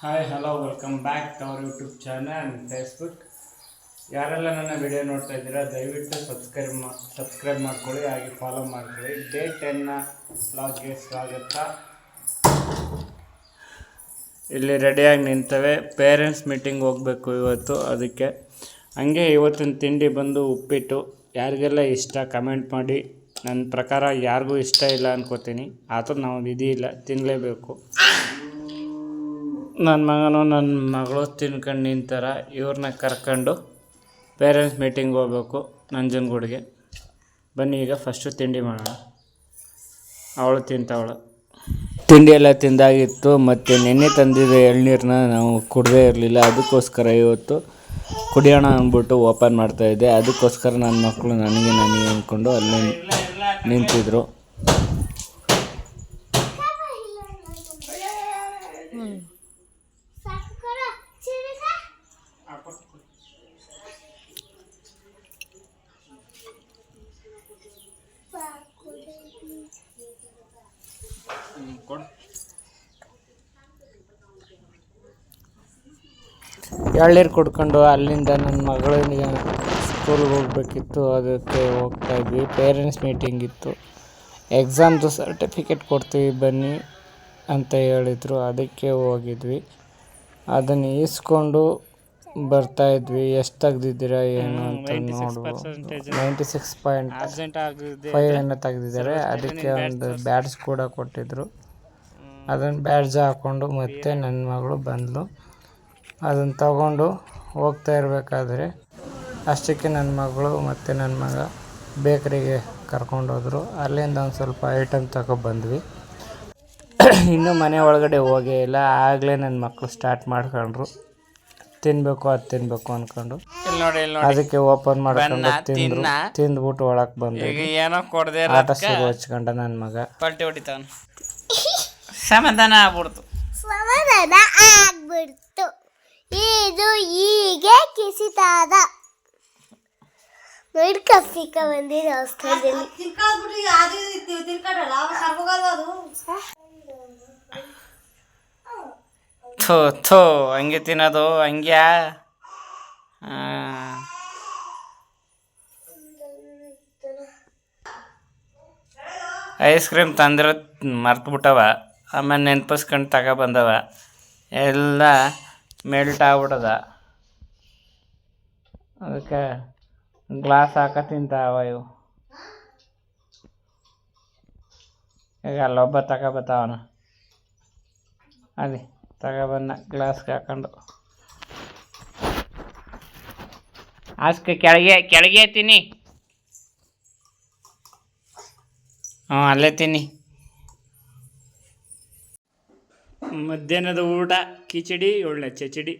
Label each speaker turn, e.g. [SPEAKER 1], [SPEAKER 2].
[SPEAKER 1] Hi hello welcome back to our YouTube channel and Facebook. ಯಾರೆಲ್ಲ ನನ್ನ video ನೋಡ್ತಾ ಇದ್ದೀರಾ ದಯವಿಟ್ಟು ಸಬ್ಸ್ಕ್ರೈಬ್ ಮಾಡ್ಕೊಳ್ಳಿ, ಹಾಗೆ ಫಾಲೋ ಮಾಡ್ಕೊಳ್ಳಿ. ಡೇ 10ನ ವ್ಲಾಗ್ಗೆ ಸ್ವಾಗತ. ಇಲ್ಲಿ ರೆಡಿಯಾಗಿ ನಿಂತವೆ. ಪೇರೆಂಟ್ಸ್ ಮೀಟಿಂಗ್ ಹೋಗಬೇಕು ಇವತ್ತು, ಅದಕ್ಕೆ ಹಂಗೆ ಇವತ್ತಿನ ತಿಂಡಿ ಬಂದು ಉಪ್ಪಿಟ್ಟು. ಯಾರಿಗೆಲ್ಲ ಇಷ್ಟ ಕಮೆಂಟ್ ಮಾಡಿ. ನನ್ನ ಪ್ರಕಾರ ಯಾರಿಗೂ ಇಷ್ಟ ಇಲ್ಲ ಅನ್ಕೋತೀನಿ, ಆದರೂ ನಾವು ವಿಧಿ ಇಲ್ಲ, ತಿನ್ನಲೇಬೇಕು. ನನ್ನ ಮಗನು ನನ್ನ ಮಗಳು ತಿನ್ಕೊಂಡು ನಿಂತಾರ. ಇವ್ರನ್ನ ಕರ್ಕೊಂಡು ಪೇರೆಂಟ್ಸ್ ಮೀಟಿಂಗ್ ಹೋಗ್ಬೇಕು ನಂಜನಗೂಡಿಗೆ. ಬನ್ನಿ ಈಗ ಫಸ್ಟು ತಿಂಡಿ ಮಾಡೋಣ. ಅವಳು ತಿಂತವಳು. ತಿಂಡಿ ಎಲ್ಲ ತಿಂದಾಗಿತ್ತು, ಮತ್ತು ನೆನ್ನೆ ತಂದಿದ್ದ ಎಳ್ನೀರನ್ನ ನಾವು ಕುಡಿದೇ ಇರಲಿಲ್ಲ. ಅದಕ್ಕೋಸ್ಕರ ಇವತ್ತು ಕುಡಿಯೋಣ ಅಂದ್ಬಿಟ್ಟು ಓಪನ್ ಮಾಡ್ತಾಯಿದ್ದೆ. ಅದಕ್ಕೋಸ್ಕರ ನನ್ನ ಮಕ್ಕಳು ನನಗೆ ಅಂದ್ಕೊಂಡು ಅಲ್ಲೇ ನಿಂತಿದ್ರು. ಎಳ್ನೀರು ಕುಡ್ಕೊಂಡು ಅಲ್ಲಿಂದ ನನ್ನ ಮಗಳಿಗೆ ಸ್ಕೂಲ್ಗೆ ಹೋಗ್ಬೇಕಿತ್ತು, ಅದಕ್ಕೆ ಹೋಗ್ತಾಯಿದ್ವಿ. ಪೇರೆಂಟ್ಸ್ ಮೀಟಿಂಗ್ ಇತ್ತು. ಎಕ್ಸಾಮ್ದು ಸರ್ಟಿಫಿಕೇಟ್ ಕೊಡ್ತೀವಿ ಬನ್ನಿ ಅಂತ ಹೇಳಿದರು, ಅದಕ್ಕೆ ಹೋಗಿದ್ವಿ. ಅದನ್ನು ಈಸ್ಕೊಂಡು ಬರ್ತಾಯಿದ್ವಿ. ಎಷ್ಟು ತೆಗ್ದಿದ್ದೀರಾ ಏನು ಅಂತ ನೋಡುವ. 96.5 ತೆಗೆದಿದ್ದಾರೆ. ಅದಕ್ಕೆ ಒಂದು ಬ್ಯಾಡ್ಜ್ ಕೂಡ ಕೊಟ್ಟಿದ್ದರು. ಅದನ್ನು ಬ್ಯಾಡ್ಜ್ ಹಾಕ್ಕೊಂಡು ಮತ್ತೆ ನನ್ನ ಮಗಳು ಬಂದಳು. ಅದನ್ನು ತಗೊಂಡು ಹೋಗ್ತಾ ಇರಬೇಕಾದ್ರೆ ಅಷ್ಟಕ್ಕೆ ನನ್ನ ಮಗಳು ಮತ್ತು ನನ್ನ ಮಗ ಬೇಕ್ರಿಗೆ ಕರ್ಕೊಂಡೋದ್ರು. ಅಲ್ಲಿಂದ ಒಂದು ಸ್ವಲ್ಪ ಐಟಮ್ ತಗೊಬಂದ್ವಿ. ಇನ್ನೂ ಮನೆ ಒಳಗಡೆ ಹೋಗೇ ಇಲ್ಲ, ಆಗಲೇ ನನ್ನ ಮಕ್ಕಳು ಸ್ಟಾರ್ಟ್ ಮಾಡ್ಕೊಂಡ್ರು. ತಿನ್ನಬೇಕು ಅದು ತಿನ್ನಬೇಕು ಅಂದ್ಕೊಂಡು. ಅದಕ್ಕೆ ಓಪನ್ ಮಾಡ್ಕೊಂಡು ತಿಂದ್ಬಿಟ್ಟು ಒಳಕ್ಕೆ ಬಂದು ಆಟ ಶುರು ಹಚ್ಕೊಂಡ ನನ್ನ ಮಗ. ಪಲ್ಟಿ ಹೊಡಿತಾನ. ಸಮಾಧಾನ ಆಗ್ಬಿಡ್ತು.
[SPEAKER 2] ಇದು ಹೀಗೆ ಕಿಸಿತಾದ ನೋಡಿ. ಕಫಿಕ ಬಂದಿದೆ ಹೊಸ್ತಾದಲ್ಲಿ.
[SPEAKER 1] ಥೋ ಹಂಗೆ ತಿನ್ನೋದು ಹಂಗ್ಯಾ? ಐಸ್ ಕ್ರೀಮ್ ತಂದಿರೋ ಮರ್ತ್ಬಿಟ್ಟವ, ಆಮೇಲೆ ನೆನ್ಪಿಸ್ಕೊಂಡು ತಗೊಬಂದವ. ಎಲ್ಲ ಮೆಲ್ಟ್ ಆಗ್ಬಿಟ್ಟದ. ಅದಕ್ಕೆ ಗ್ಲಾಸ್ ಹಾಕ ತಿಂತಾವ ಇವು. ಈಗ ಅಲ್ಲೊಬ್ಬ ತಗೊಬತ್ತಾವನ, ಅಲ್ಲಿ ತಗೊಬಂದ ಗ್ಲಾಸ್ಗೆ ಹಾಕೊಂಡು. ಹಾಸ್ಗೆ ಕೆಳಗೆ ತಿನ್ನಿ. ಅಲ್ಲೇ ತಿನ್ನಿ. ಮಧ್ಯಾಹ್ನದ ಊಟ ಕಿಚಡಿ, ಒಳ್ಳೆ ಚಚಡಿ.